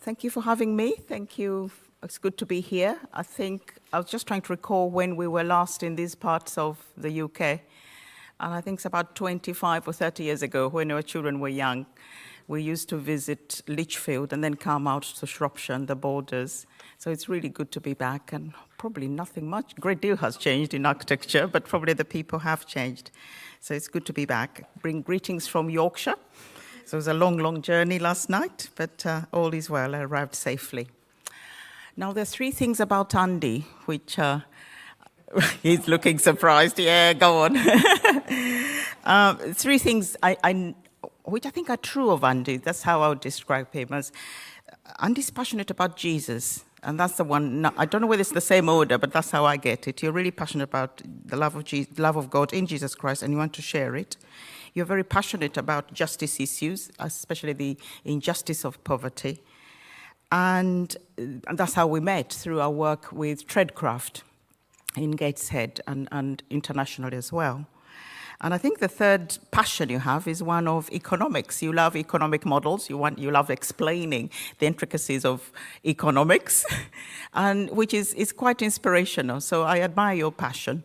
Thank you for having me. Thank you. It's good to be here. I think I was just trying to recall when we were last in these parts of the UK. And I think it's about 25 or 30 years ago, when our children were young. We used to visit Lichfield and then come out to Shropshire and the borders. So it's really good to be back, and probably nothing much. A great deal has changed in architecture, but probably the people have changed. So it's good to be back. Bring greetings from Yorkshire. So it was a long, long journey last night, but all is well. I arrived safely. Now, there's three things about Andy, which he's looking surprised. Yeah, go on. Three things which I think are true of Andy. That's how I would describe him. As Andy's passionate about Jesus, and that's the one. I don't know whether it's the same order, but that's how I get it. You're really passionate about the love of Jesus, love of God in Jesus Christ, and you want to share it. You're very passionate about justice issues, especially the injustice of poverty. And that's how we met, through our work with Treadcraft in Gateshead and internationally as well. And I think the third passion you have is one of economics. You love economic models. You love explaining the intricacies of economics, and which is quite inspirational. So I admire your passion.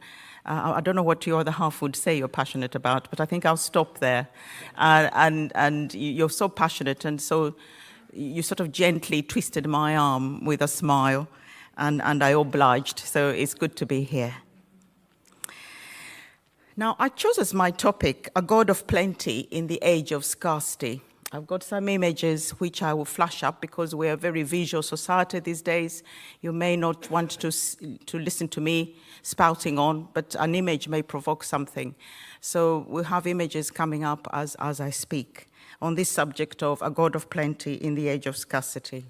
I don't know what your other half would say you're passionate about, but I think I'll stop there. And you're so passionate, and so you sort of gently twisted my arm with a smile, and I obliged. So it's good to be here. Now, I chose as my topic a God of plenty in the age of scarcity. I've got some images which I will flash up because we're a very visual society these days. You may not want to listen to me spouting on, but an image may provoke something. So we'll have images coming up as I speak on this subject of a God of plenty in the age of scarcity.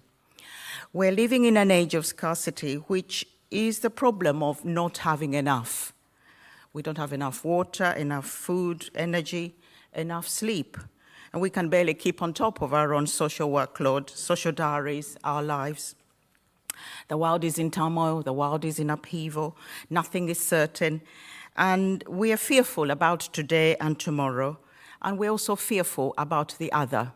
We're living in an age of scarcity, which is the problem of not having enough. We don't have enough water, enough food, energy, enough sleep. And we can barely keep on top of our own social workload, social diaries, our lives. The world is in turmoil, the world is in upheaval, nothing is certain. And we are fearful about today and tomorrow, and we're also fearful about the other.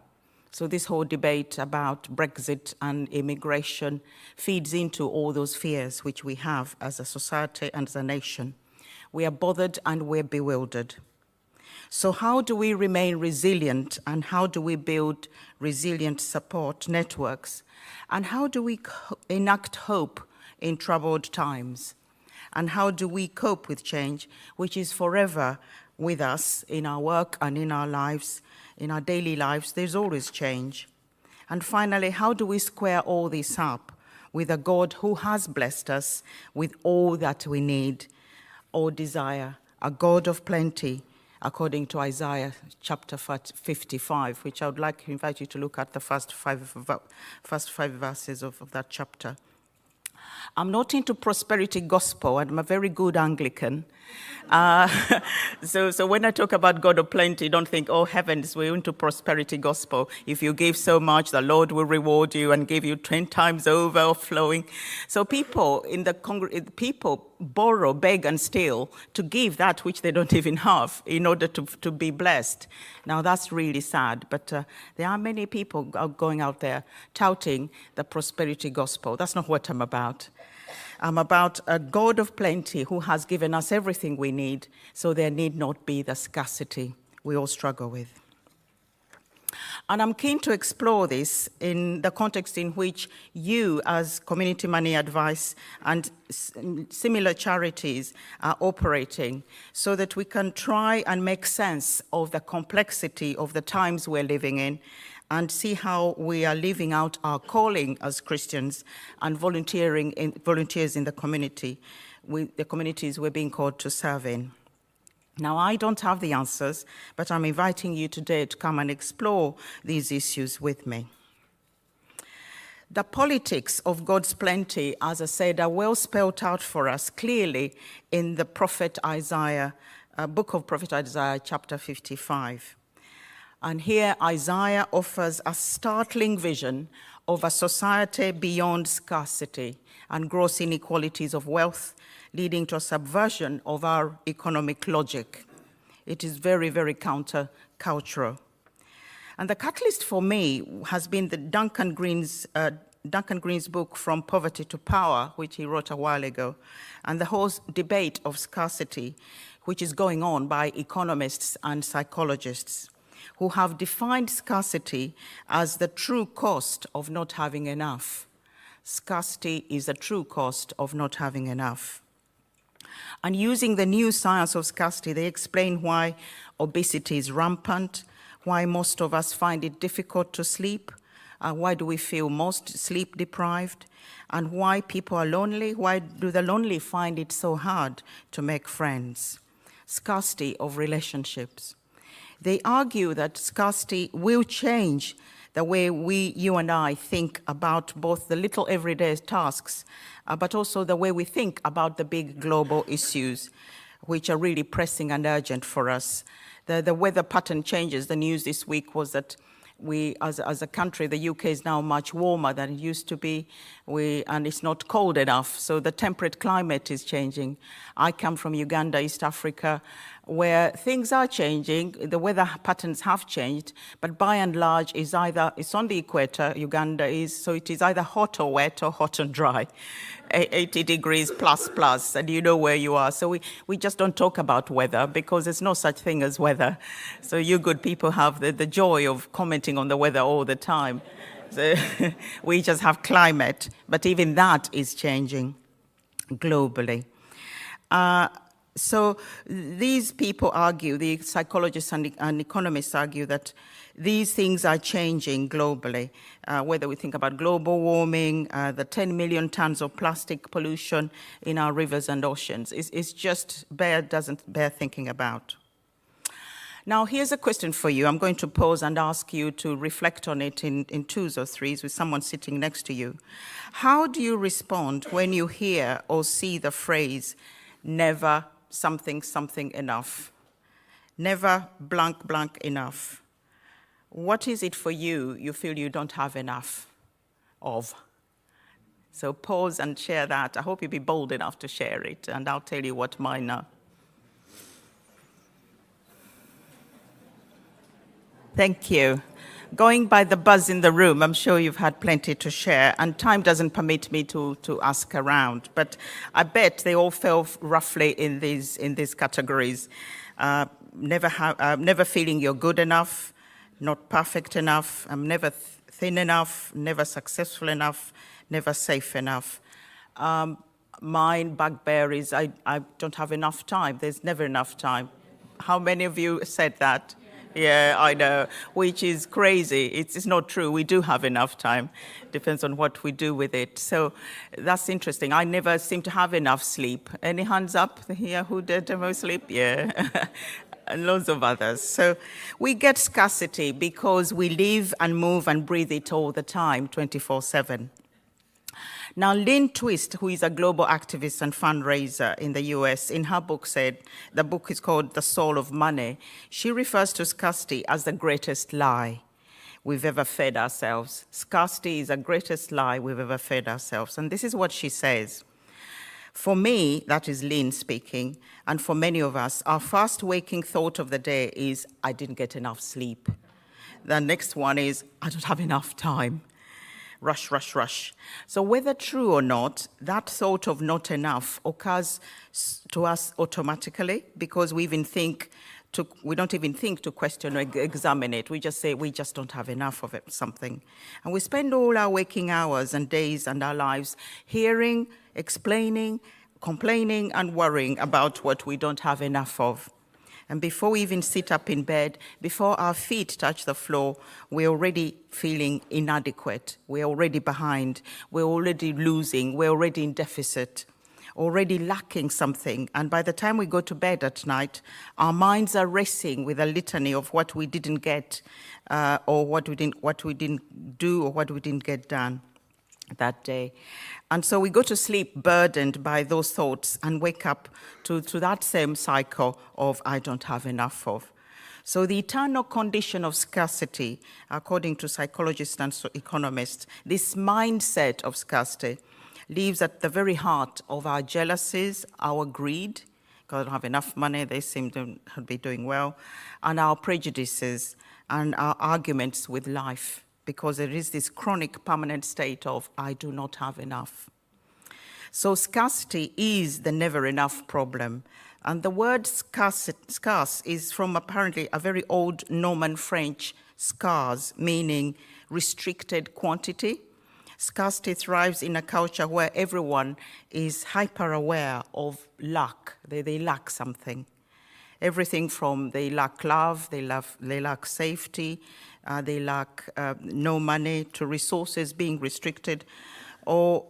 So this whole debate about Brexit and immigration feeds into all those fears which we have as a society and as a nation. We are bothered and we're bewildered. So how do we remain resilient, and how do we build resilient support networks? And how do we enact hope in troubled times? And how do we cope with change, which is forever with us in our work and in our lives, in our daily lives? There's always change. And finally, how do we square all this up with a God who has blessed us with all that we need or desire, a God of plenty, according to Isaiah chapter 55, which I would like to invite you to look at the first five verses of that chapter. I'm not into prosperity gospel. I'm a very good Anglican. So when I talk about God of plenty, don't think, oh heavens, we're into prosperity gospel. If you give so much, the Lord will reward you and give you 10 times overflowing. So people people borrow, beg, and steal to give that which they don't even have in order to be blessed. Now that's really sad, but there are many people going out there touting the prosperity gospel. That's not what I'm about. I'm about a God of plenty who has given us everything we need, so there need not be the scarcity we all struggle with. And I'm keen to explore this in the context in which you, as Community Money Advice and similar charities, are operating, so that we can try and make sense of the complexity of the times we're living in, and see how we are living out our calling as Christians and volunteers in the community, the communities we're being called to serve in. Now, I don't have the answers, but I'm inviting you today to come and explore these issues with me. The politics of God's plenty, as I said, are well spelled out for us clearly in the prophet Isaiah, book of prophet Isaiah, chapter 55. And here Isaiah offers a startling vision of a society beyond scarcity and gross inequalities of wealth, leading to a subversion of our economic logic. It is very, very counter-cultural. And the catalyst for me has been the Duncan Green's book, From Poverty to Power, which he wrote a while ago, and the whole debate of scarcity, which is going on by economists and psychologists, who have defined scarcity as the true cost of not having enough. Scarcity is a true cost of not having enough. And using the new science of scarcity, they explain why obesity is rampant, why most of us find it difficult to sleep, why do we feel most sleep deprived, and why people are lonely. Why do the lonely find it so hard to make friends? Scarcity of relationships. They argue that scarcity will change the way you and I think about both the little everyday tasks, but also the way we think about the big global issues, which are really pressing and urgent for us. The weather pattern changes. The news this week was that we, as a country, the UK is now much warmer than it used to be, and it's not cold enough, so the temperate climate is changing. I come from Uganda, East Africa, where things are changing. The weather patterns have changed, but by and large, it's on the equator, Uganda is, so it is either hot or wet or hot and dry. 80 degrees plus, and you know where you are. So we just don't talk about weather because there's no such thing as weather. So you good people have the joy of commenting on the weather all the time. So we just have climate, but even that is changing globally. So these people argue, the psychologists and economists argue that these things are changing globally, whether we think about global warming, the 10 million tons of plastic pollution in our rivers and oceans. It's just doesn't bear thinking about. Now, here's a question for you. I'm going to pause and ask you to reflect on it in twos or threes with someone sitting next to you. How do you respond when you hear or see the phrase, never something enough? Never blank enough. What is it for you feel you don't have enough of? So pause and share that. I hope you'll be bold enough to share it, and I'll tell you what mine are. Thank you. Going by the buzz in the room, I'm sure you've had plenty to share, and time doesn't permit me to ask around, but I bet they all fell roughly in these categories. Never feeling you're good enough, not perfect enough, I'm never thin enough, never successful enough, never safe enough. Mine bugbear is I don't have enough time. There's never enough time. How many of you said that? Yeah, I know, which is crazy. It's not true. We do have enough time. Depends on what we do with it. So that's interesting. I never seem to have enough sleep. Any hands up here who did the most sleep? Yeah. And loads of others. So we get scarcity because we live and move and breathe it all the time, 24/7. Now, Lynn Twist, who is a global activist and fundraiser in the US, in her book said, the book is called The Soul of Money, she refers to scarcity as the greatest lie we've ever fed ourselves. Scarcity is the greatest lie we've ever fed ourselves. And this is what she says. For me, that is Lynn speaking, and for many of us, our first waking thought of the day is, I didn't get enough sleep. The next one is, I don't have enough time. Rush. So whether true or not, that thought of not enough occurs to us automatically because we don't even think to question or examine it. We just say we just don't have enough of it, something. And we spend all our waking hours and days and our lives hearing, explaining, complaining, and worrying about what we don't have enough of. And before we even sit up in bed, before our feet touch the floor, we're already feeling inadequate. We're already behind. We're already losing. We're already in deficit, already lacking something. And by the time we go to bed at night, our minds are racing with a litany of what we didn't get, or what we didn't do, or what we didn't get done that day. And so we go to sleep burdened by those thoughts and wake up to that same cycle of I don't have enough of. So the eternal condition of scarcity, according to psychologists and economists, this mindset of scarcity lives at the very heart of our jealousies, our greed, because I don't have enough money, they seem to be doing well, and our prejudices, and our arguments with life, because there is this chronic permanent state of, I do not have enough. So scarcity is the never enough problem. And the word scarce is from apparently a very old Norman French scarce, meaning restricted quantity. Scarcity thrives in a culture where everyone is hyper aware of lack. They lack something. Everything from they lack love, they lack safety, they lack no money, to resources being restricted or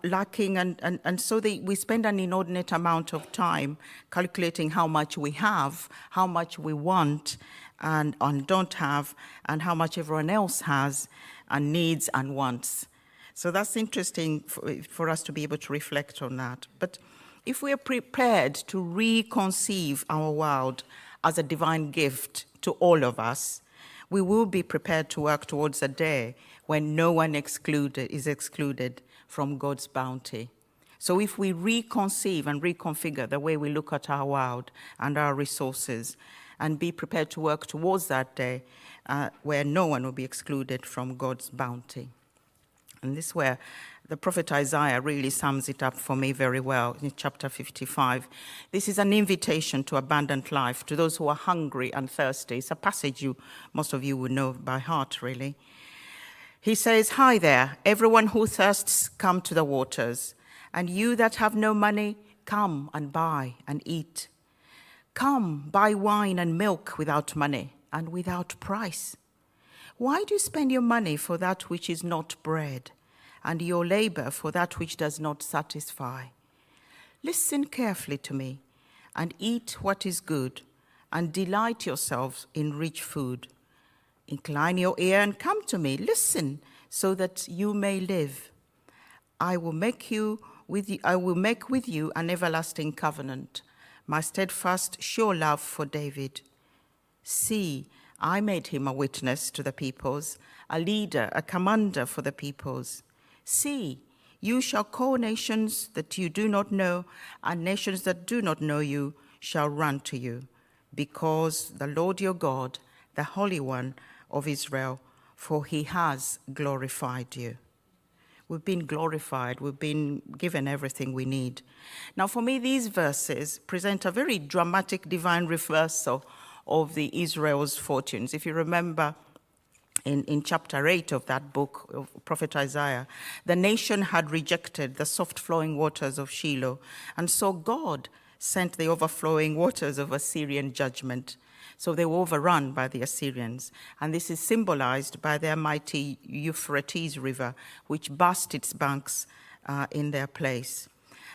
lacking. And so we spend an inordinate amount of time calculating how much we have, how much we want and don't have, and how much everyone else has and needs and wants. So that's interesting for us to be able to reflect on that. But if we are prepared to reconceive our world as a divine gift to all of us, we will be prepared to work towards a day when no one is excluded from God's bounty. So if we reconceive and reconfigure the way we look at our world and our resources, and be prepared to work towards that day where no one will be excluded from God's bounty. And this is where the prophet Isaiah really sums it up for me very well in chapter 55. This is an invitation to abundant life, to those who are hungry and thirsty. It's a passage most of you would know by heart, really. He says, "Hi there, everyone who thirsts, come to the waters. And you that have no money, come and buy and eat. Come, buy wine and milk without money and without price. Why do you spend your money for that which is not bread, and your labor for that which does not satisfy? Listen carefully to me, and eat what is good, and delight yourselves in rich food. Incline your ear and come to me. Listen, so that you may live. I will make with you an everlasting covenant, my steadfast, sure love for David. See, I made him a witness to the peoples, a leader, a commander for the peoples. See, you shall call nations that you do not know, and nations that do not know you shall run to you, because the Lord your God, the Holy One of Israel, for he has glorified you." We've been glorified. We've been given everything we need. Now, for me, these verses present a very dramatic divine reversal of the Israel's fortunes. If you remember in chapter 8 of that book of Prophet Isaiah, the nation had rejected the soft flowing waters of Shiloh, and so God sent the overflowing waters of Assyrian judgment. So they were overrun by the Assyrians, and this is symbolized by their mighty Euphrates River, which burst its banks in their place.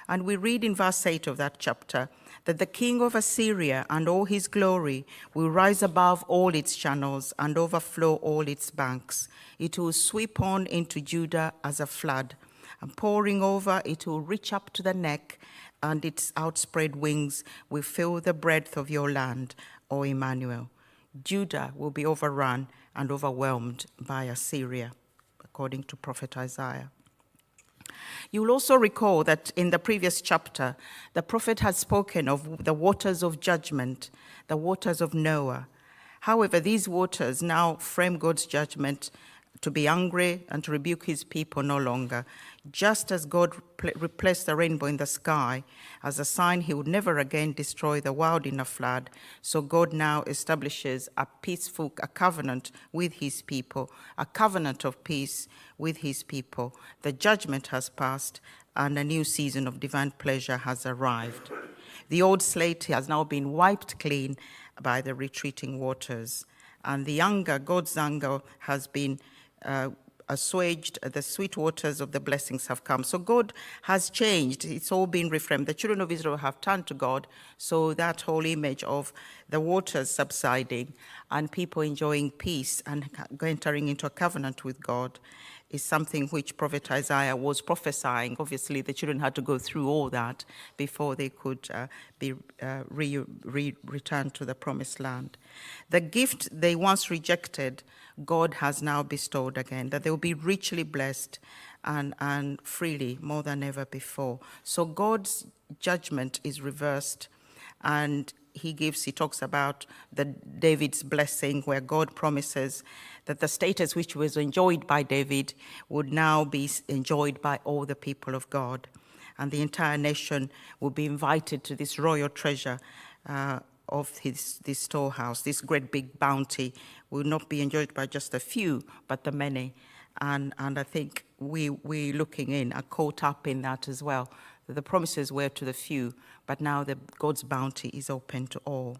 And we read in verse 8 of that chapter that the king of Assyria and all his glory will rise above all its channels and overflow all its banks. It will sweep on into Judah as a flood, and pouring over, it will reach up to the neck, and its outspread wings will fill the breadth of your land, O Emmanuel. Judah will be overrun and overwhelmed by Assyria, according to Prophet Isaiah. You will also recall that in the previous chapter, the prophet had spoken of the waters of judgment, the waters of Noah. However, these waters now frame God's judgment to be angry and to rebuke his people no longer. Just as God replaced the rainbow in the sky as a sign he would never again destroy the world in a flood, so God now establishes a covenant with his people, a covenant of peace with his people. The judgment has passed and a new season of divine pleasure has arrived. The old slate has now been wiped clean by the retreating waters, and God's anger has been assuaged. The sweet waters of the blessings have come. So God has changed. It's all been reframed. The children of Israel have turned to God. So that whole image of the waters subsiding and people enjoying peace and entering into a covenant with God is something which Prophet Isaiah was prophesying. Obviously, the children had to go through all that before they could be returned to the promised land. The gift they once rejected, God has now bestowed again, that they will be richly blessed and freely, more than ever before. So God's judgment is reversed, and he talks about David's blessing, where God promises that the status which was enjoyed by David would now be enjoyed by all the people of God. And the entire nation will be invited to this royal treasure of this storehouse. This great big bounty will not be enjoyed by just a few, but the many. And I think we looking in are caught up in that as well. The promises were to the few, but now God's bounty is open to all.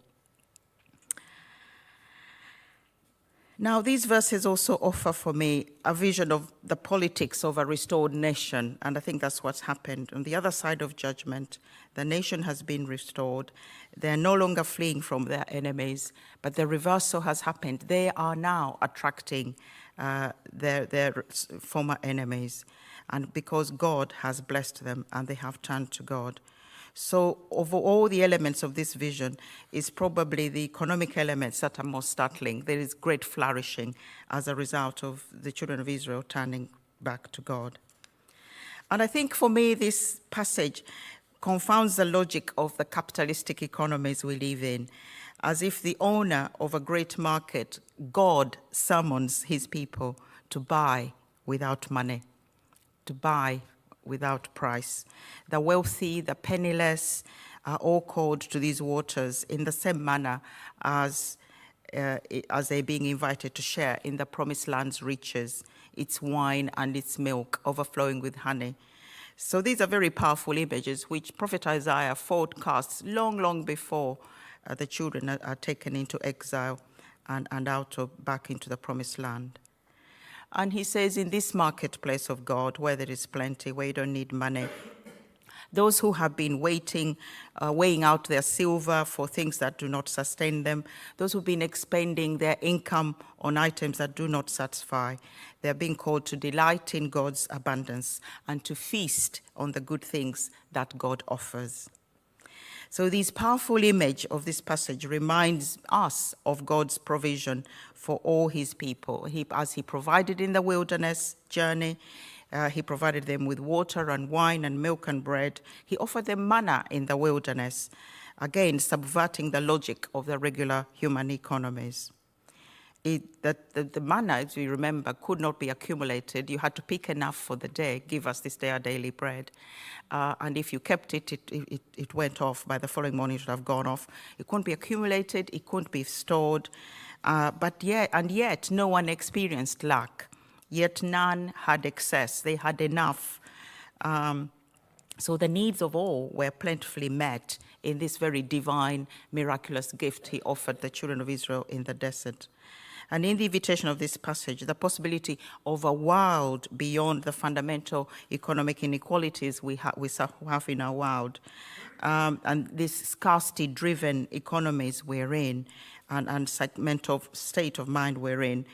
Now, these verses also offer for me a vision of the politics of a restored nation, and I think that's what's happened. On the other side of judgment, the nation has been restored. They're no longer fleeing from their enemies, but the reversal has happened. They are now attracting their former enemies, and because God has blessed them and they have turned to God. So of all the elements of this vision is probably the economic elements that are most startling. There is great flourishing as a result of the children of Israel turning back to God. And I think for me, this passage confounds the logic of the capitalistic economies we live in, as if the owner of a great market, God, summons his people to buy without money, to buy without price. The wealthy, the penniless are all called to these waters in the same manner as they're being invited to share in the promised land's riches, its wine and its milk overflowing with honey. So these are very powerful images which Prophet Isaiah forecasts long before the children are taken into exile and back into the promised land. And he says, in this marketplace of God, where there is plenty, where you don't need money, those who have been weighing out their silver for things that do not sustain them, those who've been expending their income on items that do not satisfy, they're being called to delight in God's abundance and to feast on the good things that God offers. So this powerful image of this passage reminds us of God's provision for all his people. As he provided in the wilderness journey, he provided them with water and wine and milk and bread. He offered them manna in the wilderness, again subverting the logic of the regular human economies. The manna, as we remember, could not be accumulated. You had to pick enough for the day. Give us this day our daily bread. And if you kept it, it went off. By the following morning, it would have gone off. It couldn't be accumulated. It couldn't be stored. Yet, no one experienced lack. Yet none had excess. They had enough. So the needs of all were plentifully met in this very divine, miraculous gift he offered the children of Israel in the desert. And in the invitation of this passage, the possibility of a world beyond the fundamental economic inequalities we have in our world, and this scarcity-driven economies we're in, and mental state of mind we're in,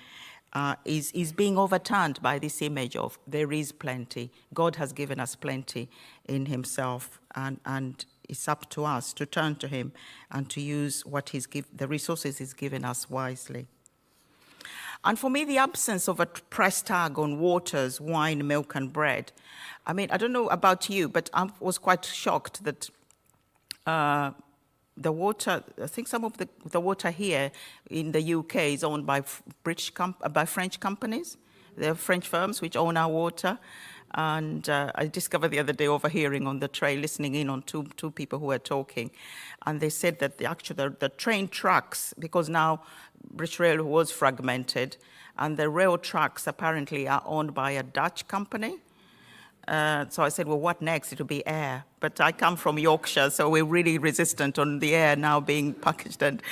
is being overturned by this image of there is plenty. God has given us plenty in himself, and it's up to us to turn to him and to use the resources he's given us wisely. And for me, the absence of a price tag on waters, wine, milk, and bread. I mean, I don't know about you, but I was quite shocked that the water, I think some of the water here in the UK is owned by French companies. They're French firms which own our water. And I discovered the other day overhearing on the train, listening in on two people who were talking. And they said that the train tracks, because now British Rail was fragmented, and the rail tracks apparently are owned by a Dutch company. So I said, well, what next? It'll be air. But I come from Yorkshire, so we're really resistant on the air now being packaged and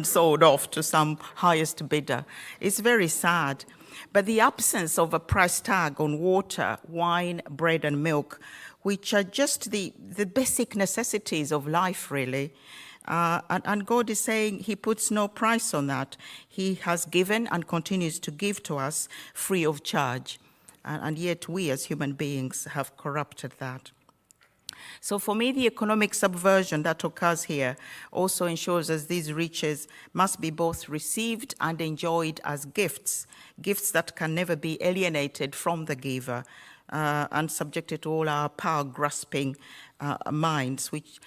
sold off to some highest bidder. It's very sad. But the absence of a price tag on water, wine, bread, and milk, which are just the basic necessities of life, really. And God is saying he puts no price on that. He has given and continues to give to us free of charge. And yet we as human beings have corrupted that. So for me, the economic subversion that occurs here also ensures us these riches must be both received and enjoyed as gifts that can never be alienated from the giver and subjected to all our power-grasping minds, which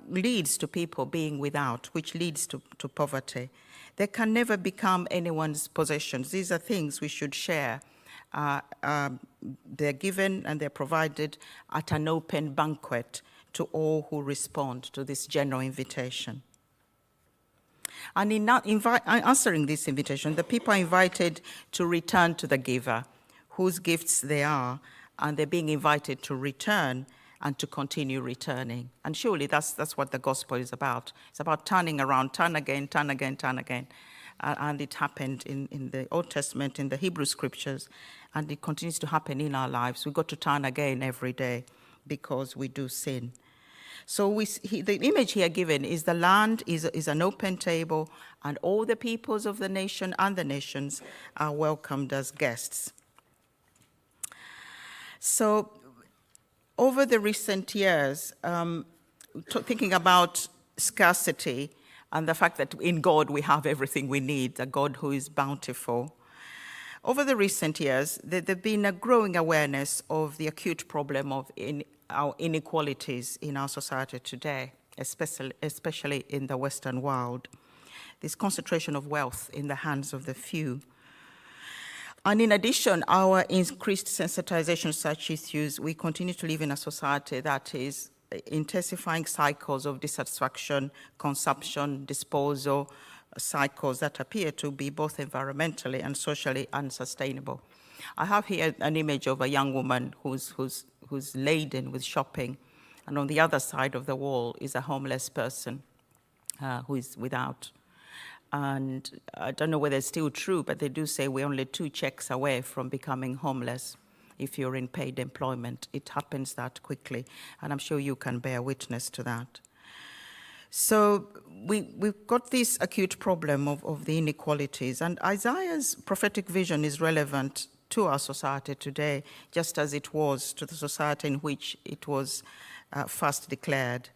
leads to people being without, which leads to poverty. They can never become anyone's possessions. These are things we should share. They're given and they're provided at an open banquet to all who respond to this general invitation. And in answering this invitation, the people are invited to return to the giver, whose gifts they are, and they're being invited to return and to continue returning. And surely that's what the gospel is about. It's about turning around, turn again, turn again, turn again. And it happened in the Old Testament, in the Hebrew scriptures, and it continues to happen in our lives. We've got to turn again every day because we do sin. So the image here given is the land is an open table, and all the peoples of the nation and the nations are welcomed as guests. So over the recent years, thinking about scarcity and the fact that in God we have everything we need, a God who is bountiful, over the recent years, there's been a growing awareness of the acute problem of our inequalities in our society today, especially in the Western world. This concentration of wealth in the hands of the few. And in addition, our increased sensitization to such issues, we continue to live in a society that is intensifying cycles of dissatisfaction, consumption, disposal, cycles that appear to be both environmentally and socially unsustainable. I have here an image of a young woman who's laden with shopping, and on the other side of the wall is a homeless person who is without. And I don't know whether it's still true, but they do say we're only 2 checks away from becoming homeless if you're in paid employment. It happens that quickly, and I'm sure you can bear witness to that. So we've got this acute problem of the inequalities, and Isaiah's prophetic vision is relevant to our society today, just as it was to the society in which it was first declared.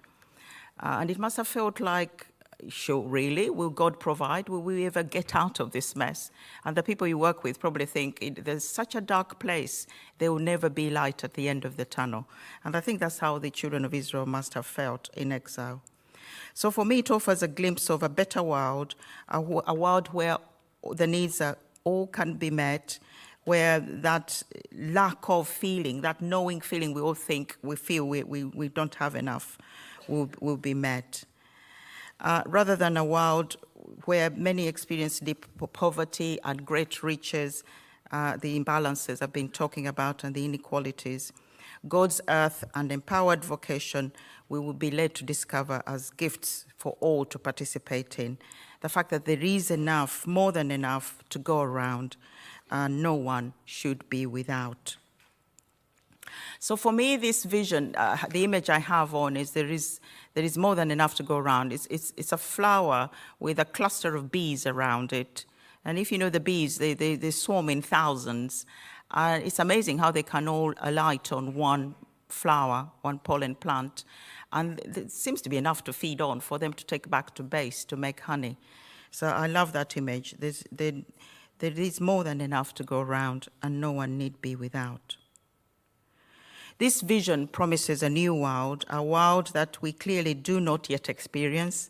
And it must have felt like, sure, really? Will God provide? Will we ever get out of this mess? And the people you work with probably think there's such a dark place, there will never be light at the end of the tunnel. And I think that's how the children of Israel must have felt in exile. So for me, it offers a glimpse of a better world, a world where the needs all can be met, where that lack of feeling, that knowing feeling we all think we feel we don't have enough will be met. Rather than a world where many experience deep poverty and great riches, the imbalances I've been talking about and the inequalities, God's earth and empowered vocation we will be led to discover as gifts for all to participate in. The fact that there is enough, more than enough, to go around, and no one should be without. So for me, this vision, the image I have on is there is more than enough to go around. It's a flower with a cluster of bees around it. And if you know the bees, they swarm in thousands. It's amazing how they can all alight on one flower, one pollen plant. And it seems to be enough to feed on for them to take back to base to make honey. So I love that image. There is more than enough to go around, and no one need be without. This vision promises a new world, a world that we clearly do not yet experience.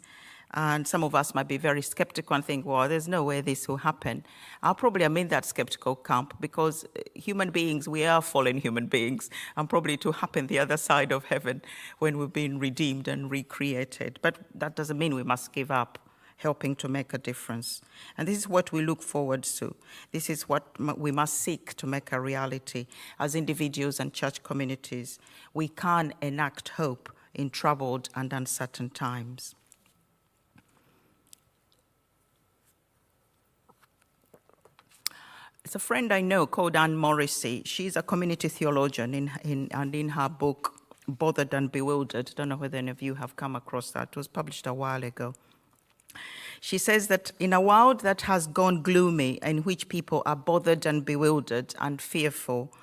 And some of us might be very skeptical and think, well, there's no way this will happen. I probably am in that skeptical camp because human beings, we are fallen human beings, and probably to happen the other side of heaven when we've been redeemed and recreated. But that doesn't mean we must give up helping to make a difference. And this is what we look forward to. This is what we must seek to make a reality as individuals and church communities. We can enact hope in troubled and uncertain times. It's a friend I know called Anne Morrissey. She's a community theologian, and in her book, Bothered and Bewildered, I don't know whether any of you have come across that. It was published a while ago. She says that in a world that has gone gloomy, in which people are bothered and bewildered and fearful,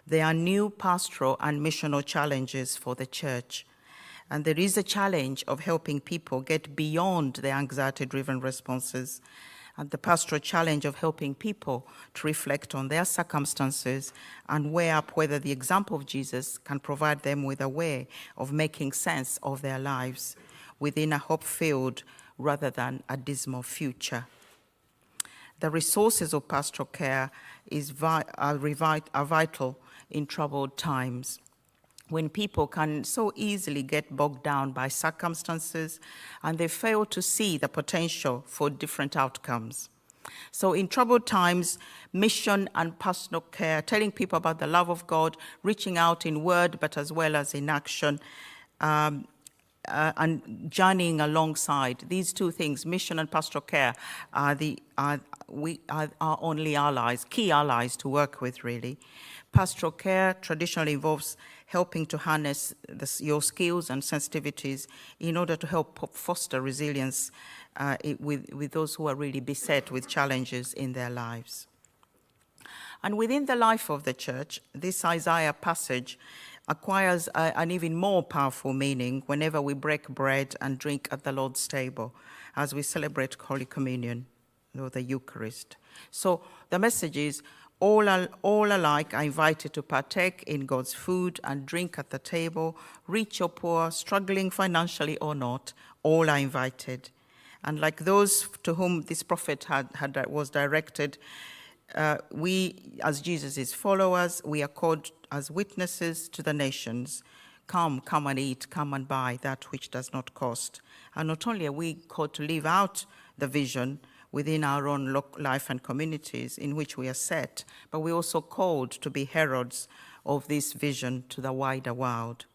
there are new pastoral and missional challenges for the church. And there is a challenge of helping people get beyond their anxiety-driven responses and the pastoral challenge of helping people to reflect on their circumstances and weigh up whether the example of Jesus can provide them with a way of making sense of their lives within a hope-filled rather than a dismal future. The resources of pastoral care are vital in troubled times, when people can so easily get bogged down by circumstances and they fail to see the potential for different outcomes. So in troubled times, mission and pastoral care, telling people about the love of God, reaching out in word but as well as in action, and journeying alongside these two things, mission and pastoral care, are our only allies, key allies to work with, really. Pastoral care traditionally involves helping to harness your skills and sensitivities in order to help foster resilience with those who are really beset with challenges in their lives. And within the life of the church, this Isaiah passage acquires an even more powerful meaning whenever we break bread and drink at the Lord's table as we celebrate Holy Communion or the Eucharist. So the message is, all alike are invited to partake in God's food and drink at the table, rich or poor, struggling financially or not, all are invited. And like those to whom this prophet was directed, we, as Jesus' followers, we are called as witnesses to the nations. Come and eat, come and buy that which does not cost. And not only are we called to live out the vision within our own life and communities in which we are set, but we're also called to be heralds of this vision to the wider world.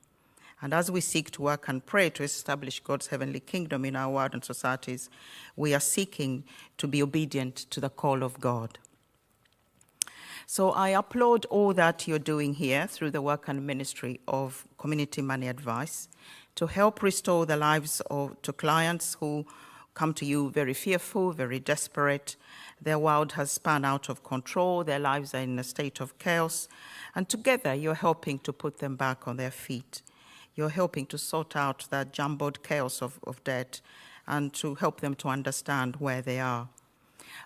And as we seek to work and pray to establish God's heavenly kingdom in our world and societies, we are seeking to be obedient to the call of God. So I applaud all that you're doing here through the work and ministry of Community Money Advice to help restore the lives to clients who come to you very fearful, very desperate. Their world has spun out of control, their lives are in a state of chaos, and together you're helping to put them back on their feet. You're helping to sort out that jumbled chaos of debt and to help them to understand where they are.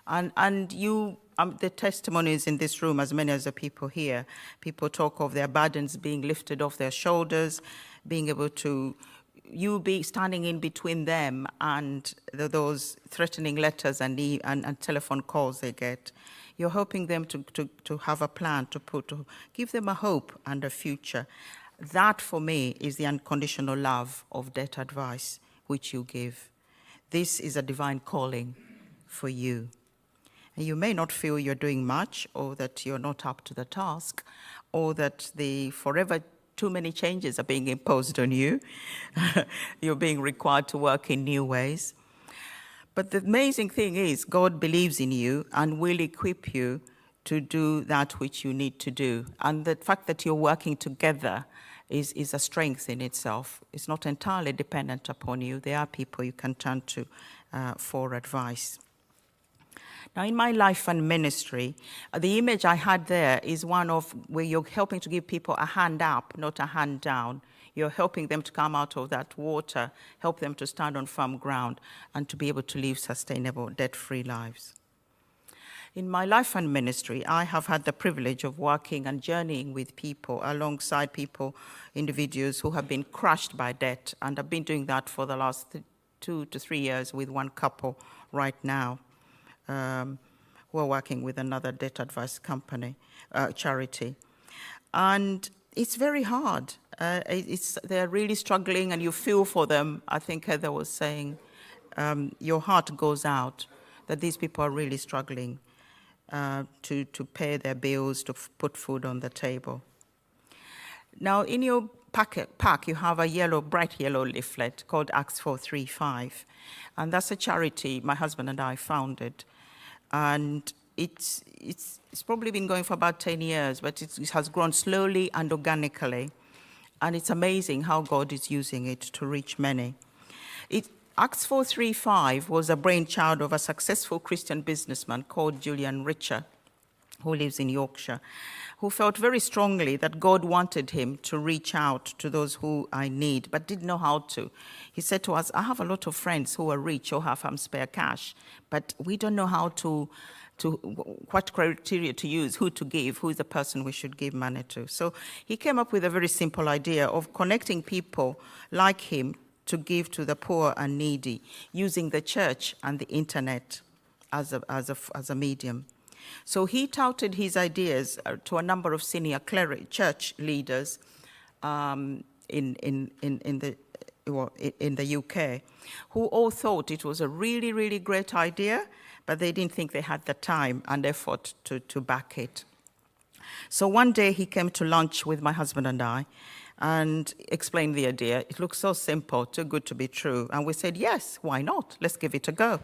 And you, the testimonies in this room, as many as the people here, people talk of their burdens being lifted off their shoulders, being able to, you be standing in between them and those threatening letters and telephone calls they get. You're helping them to have a plan, to give them a hope and a future. That, for me, is the unconditional love of debt advice, which you give. This is a divine calling for you. And you may not feel you're doing much, or that you're not up to the task, or that the forever too many changes are being imposed on you. You're being required to work in new ways. But the amazing thing is, God believes in you and will equip you to do that which you need to do. And the fact that you're working together is a strength in itself. It's not entirely dependent upon you. There are people you can turn to for advice. Now, in my life and ministry, the image I had there is one of where you're helping to give people a hand up, not a hand down. You're helping them to come out of that water, help them to stand on firm ground, and to be able to live sustainable, debt-free lives. In my life and ministry, I have had the privilege of working and journeying with people, alongside people, individuals who have been crushed by debt, and I've been doing that for the last 2 to 3 years with one couple right now. Who are working with another debt advice company, charity. And it's very hard. They're really struggling and you feel for them. I think Heather was saying, your heart goes out that these people are really struggling to pay their bills, to put food on the table. Now, in your pack, you have a bright yellow leaflet called Acts 4:3-5. And that's a charity my husband and I founded. And it's probably been going for about 10 years, but it has grown slowly and organically. And it's amazing how God is using it to reach many. Acts 4:3-5 was a brainchild of a successful Christian businessman called Julian Richer, who lives in Yorkshire, who felt very strongly that God wanted him to reach out to those who are in need, but didn't know how to. He said to us, I have a lot of friends who are rich or have some spare cash, but we don't know how to what criteria to use, who to give, who is the person we should give money to. So he came up with a very simple idea of connecting people like him to give to the poor and needy, using the church and the internet as a medium. So he touted his ideas to a number of senior church leaders in the UK, who all thought it was a really, really great idea, but they didn't think they had the time and effort to back it. So one day he came to lunch with my husband and I and explained the idea. It looked so simple, too good to be true. And we said, yes, why not? Let's give it a go.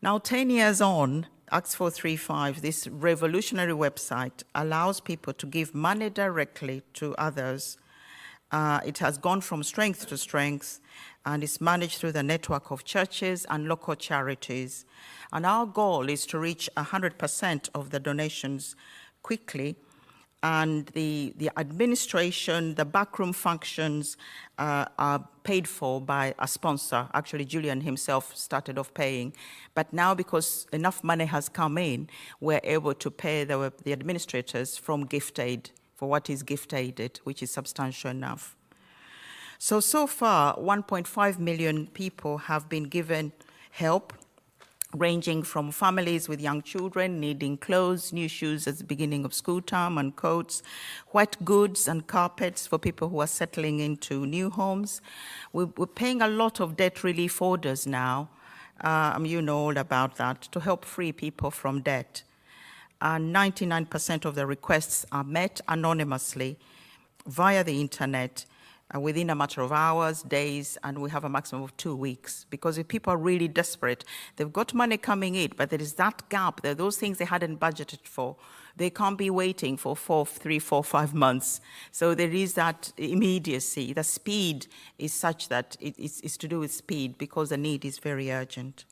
Now, 10 years on, Acts 435, this revolutionary website allows people to give money directly to others. It has gone from strength to strength, and is managed through the network of churches and local charities. And our goal is to reach 100% of the donations quickly, and the administration, the backroom functions are paid for by a sponsor. Actually, Julian himself started off paying. But now, because enough money has come in, we're able to pay the administrators from gift aid for what is gift aided, which is substantial enough. So far, 1.5 million people have been given help, ranging from families with young children needing clothes, new shoes at the beginning of school term and coats, white goods and carpets for people who are settling into new homes. We're paying a lot of debt relief orders now, you know all about that, to help free people from debt. And 99% of the requests are met anonymously via the internet, within a matter of hours, days, and we have a maximum of 2 weeks. Because if people are really desperate, they've got money coming in, but there is that gap, there are those things they hadn't budgeted for. They can't be waiting for 3, 4, 5 months. So there is that immediacy. The speed is such that it's to do with speed, because the need is very urgent.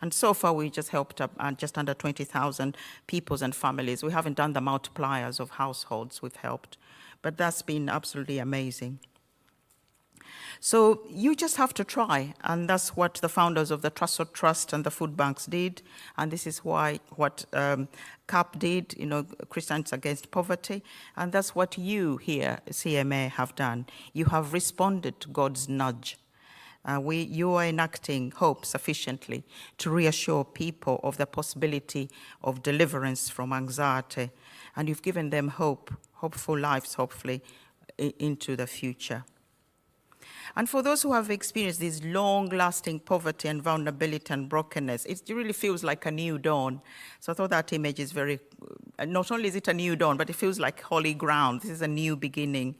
And so far, we just helped just under 20,000 peoples and families. We haven't done the multipliers of households we've helped, but that's been absolutely amazing. So you just have to try, and that's what the founders of the Trusted Trust and the food banks did, and this is what CAP did, Christians Against Poverty, and that's what you here, CMA, have done. You have responded to God's nudge. You are enacting hope sufficiently to reassure people of the possibility of deliverance from anxiety, and you've given them hope, hopeful lives, hopefully, into the future. And for those who have experienced this long-lasting poverty and vulnerability and brokenness, it really feels like a new dawn. So I thought that image is very, not only is it a new dawn, but it feels like holy ground. This is a new beginning.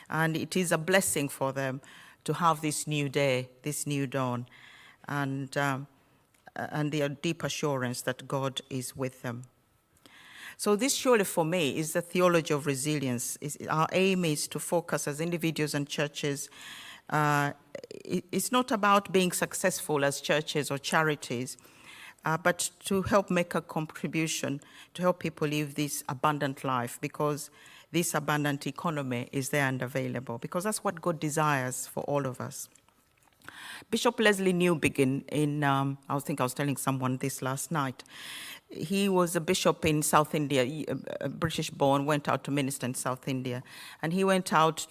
And it is a blessing for them to have this new day, this new dawn, and the deep assurance that God is with them. So this surely for me is the theology of resilience. Our aim is to focus as individuals and churches. It's not about being successful as churches or charities, but to help make a contribution, to help people live this abundant life, because this abundant economy is there and available, because that's what God desires for all of us. Bishop Leslie Newbigin I think I was telling someone this last night. He was a bishop in South India, British-born, went out to minister in South India. And he went out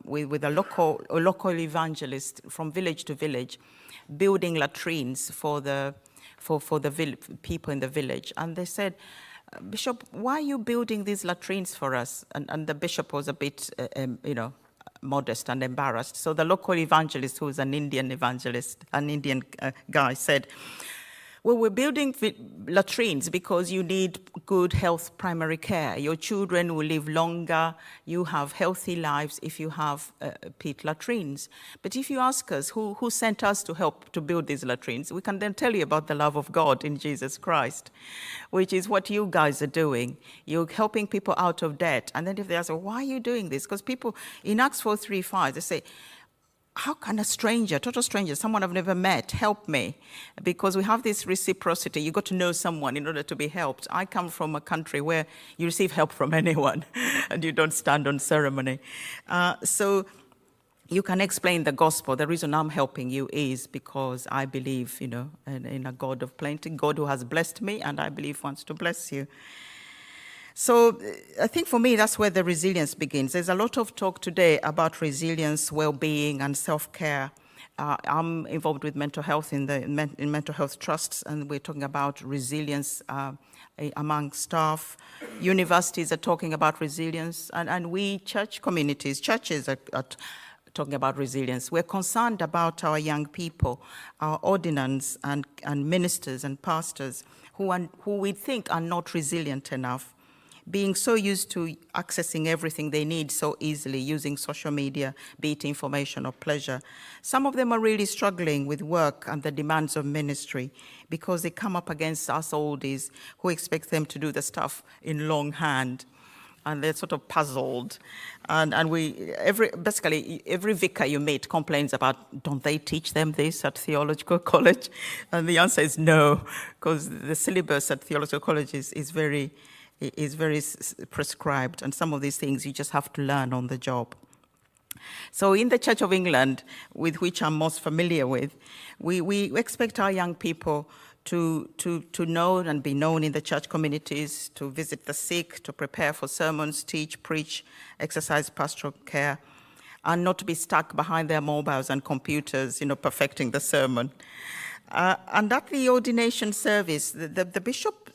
with a local evangelist from village to village, building latrines for the people in the village. And they said, Bishop, why are you building these latrines for us? And the bishop was a bit, modest and embarrassed. So the local evangelist, who is an Indian evangelist, an Indian guy, said, well, we're building latrines because you need good health primary care. Your children will live longer. You have healthy lives if you have pit latrines. But if you ask us who sent us to help to build these latrines, we can then tell you about the love of God in Jesus Christ, which is what you guys are doing. You're helping people out of debt. And then if they ask, why are you doing this? Because people, in Acts 4:3-5, they say, how can a stranger, total stranger, someone I've never met, help me? Because we have this reciprocity. You got to know someone in order to be helped. I come from a country where you receive help from anyone and you don't stand on ceremony. So you can explain the gospel. The reason I'm helping you is because I believe, in a God of plenty, God who has blessed me, and I believe wants to bless you. So I think for me, that's where the resilience begins. There's a lot of talk today about resilience, well-being, and self-care. I'm involved with mental health in mental health trusts, and we're talking about resilience among staff. Universities are talking about resilience, and we churches are talking about resilience. We're concerned about our young people, our ordinands and ministers and pastors who we think are not resilient enough, being so used to accessing everything they need so easily, using social media, be it information or pleasure. Some of them are really struggling with work and the demands of ministry because they come up against us oldies who expect them to do the stuff in longhand. And they're sort of puzzled. And basically every vicar you meet complains about, don't they teach them this at theological college? And the answer is no, because the syllabus at theological college is very prescribed, and some of these things you just have to learn on the job. So in the Church of England, with which I'm most familiar with, we expect our young people to know and be known in the church communities, to visit the sick, to prepare for sermons, teach, preach, exercise pastoral care, and not to be stuck behind their mobiles and computers, perfecting the sermon. And at the ordination service, the bishop,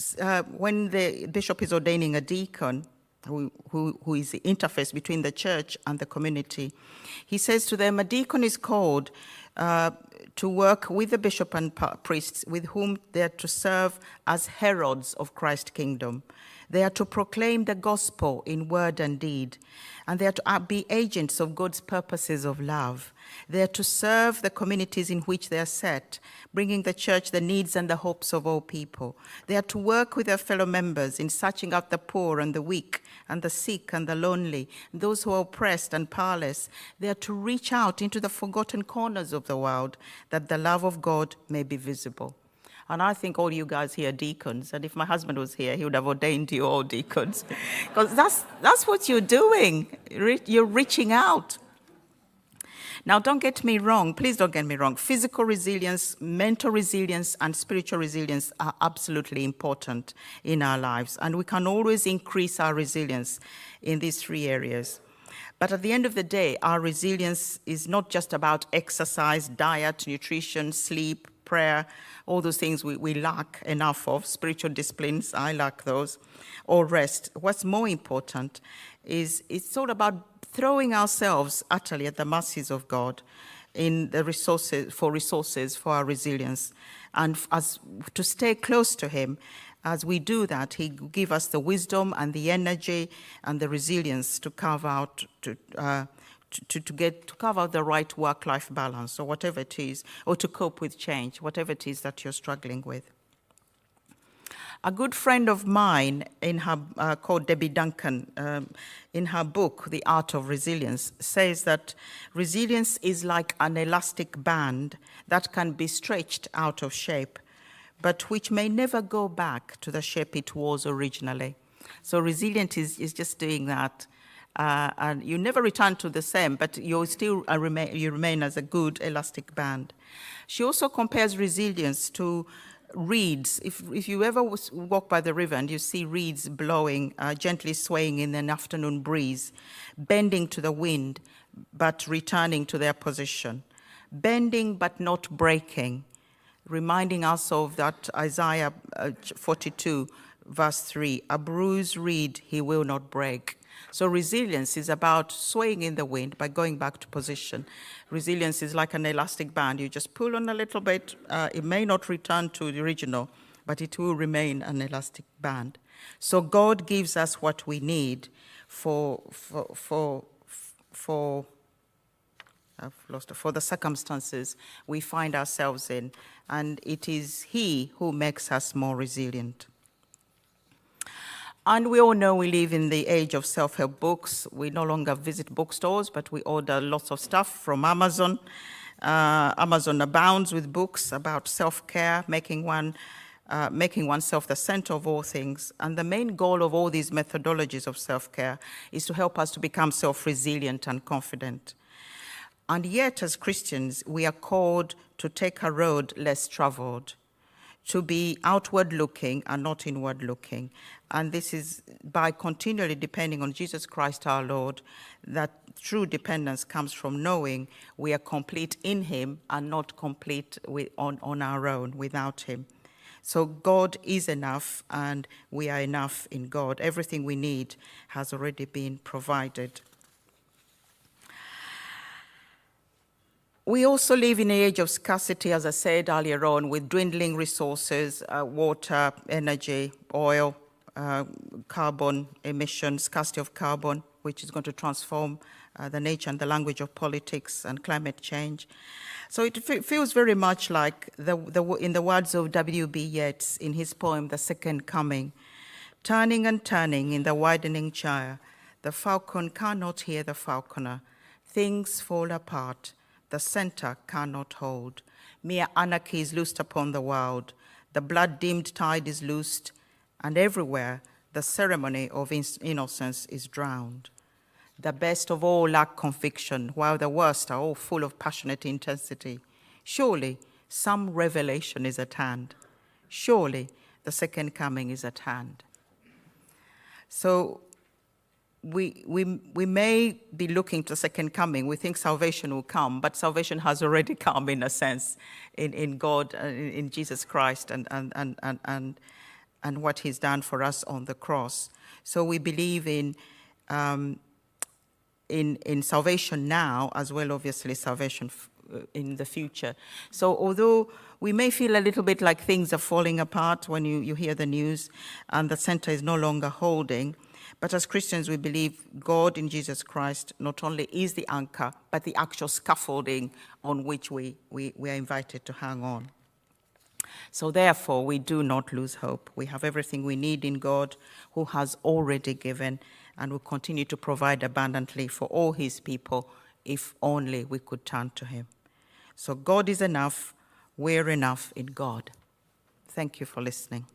when the bishop is ordaining a deacon, who is the interface between the church and the community, he says to them, a deacon is called to work with the bishop and priests with whom they are to serve as heralds of Christ's kingdom. They are to proclaim the gospel in word and deed, and they are to be agents of God's purposes of love. They are to serve the communities in which they are set, bringing the church the needs and the hopes of all people. They are to work with their fellow members in searching out the poor and the weak and the sick and the lonely, those who are oppressed and powerless. They are to reach out into the forgotten corners of the world that the love of God may be visible. And I think all you guys here are deacons, and if my husband was here, he would have ordained you all deacons. Because that's what you're doing. You're reaching out. Now, don't get me wrong. Please don't get me wrong. Physical resilience, mental resilience, and spiritual resilience are absolutely important in our lives. And we can always increase our resilience in these three areas. But at the end of the day, our resilience is not just about exercise, diet, nutrition, sleep, prayer, all those things we lack enough of, spiritual disciplines, I lack those, or rest. What's more important is it's all about throwing ourselves utterly at the mercies of God in the resources for our resilience, and as to stay close to Him. As we do that, He give us the wisdom and the energy and the resilience to carve out to carve out the right work-life balance, or whatever it is, or to cope with change, whatever it is that you're struggling with. A good friend of mine, called Debbie Duncan, in her book, The Art of Resilience, says that resilience is like an elastic band that can be stretched out of shape, but which may never go back to the shape it was originally. So resilience is just doing that. And you never return to the same, but you still remain as a good elastic band. She also compares resilience to reeds. If you ever walk by the river and you see reeds blowing, gently swaying in an afternoon breeze, bending to the wind, but returning to their position, bending but not breaking, reminding us of that Isaiah 42, verse 3, a bruised reed he will not break. So resilience is about swaying in the wind by going back to position. Resilience is like an elastic band. You just pull on a little bit. It may not return to the original, but it will remain an elastic band. So God gives us what we need for the circumstances we find ourselves in, and it is He who makes us more resilient. And we all know we live in the age of self-help books. We no longer visit bookstores, but we order lots of stuff from Amazon. Amazon abounds with books about self-care, making oneself the center of all things. And the main goal of all these methodologies of self-care is to help us to become self-resilient and confident. And yet, as Christians, we are called to take a road less traveled, to be outward-looking and not inward-looking. And this is by continually depending on Jesus Christ our Lord, that true dependence comes from knowing we are complete in him and not complete on our own without him. So God is enough and we are enough in God. Everything we need has already been provided. We also live in an age of scarcity, as I said earlier on, with dwindling resources, water, energy, oil, carbon emissions, scarcity of carbon, which is going to transform the nature and the language of politics and climate change. So it feels very much like, in the words of W.B. Yeats in his poem, The Second Coming, turning and turning in the widening gyre, the falcon cannot hear the falconer, things fall apart, the center cannot hold. Mere anarchy is loosed upon the world. The blood-dimmed tide is loosed, and everywhere the ceremony of innocence is drowned. The best of all lack conviction, while the worst are all full of passionate intensity. Surely some revelation is at hand. Surely the second coming is at hand. So we may be looking to the second coming. We think salvation will come, but salvation has already come in a sense in God, in Jesus Christ, and what he's done for us on the cross. So we believe in salvation now, as well, obviously, salvation in the future. So although we may feel a little bit like things are falling apart when you hear the news and the center is no longer holding, but as Christians, we believe God in Jesus Christ not only is the anchor, but the actual scaffolding on which we are invited to hang on. So therefore, we do not lose hope. We have everything we need in God, who has already given and will continue to provide abundantly for all his people, if only we could turn to him. So God is enough. We're enough in God. Thank you for listening.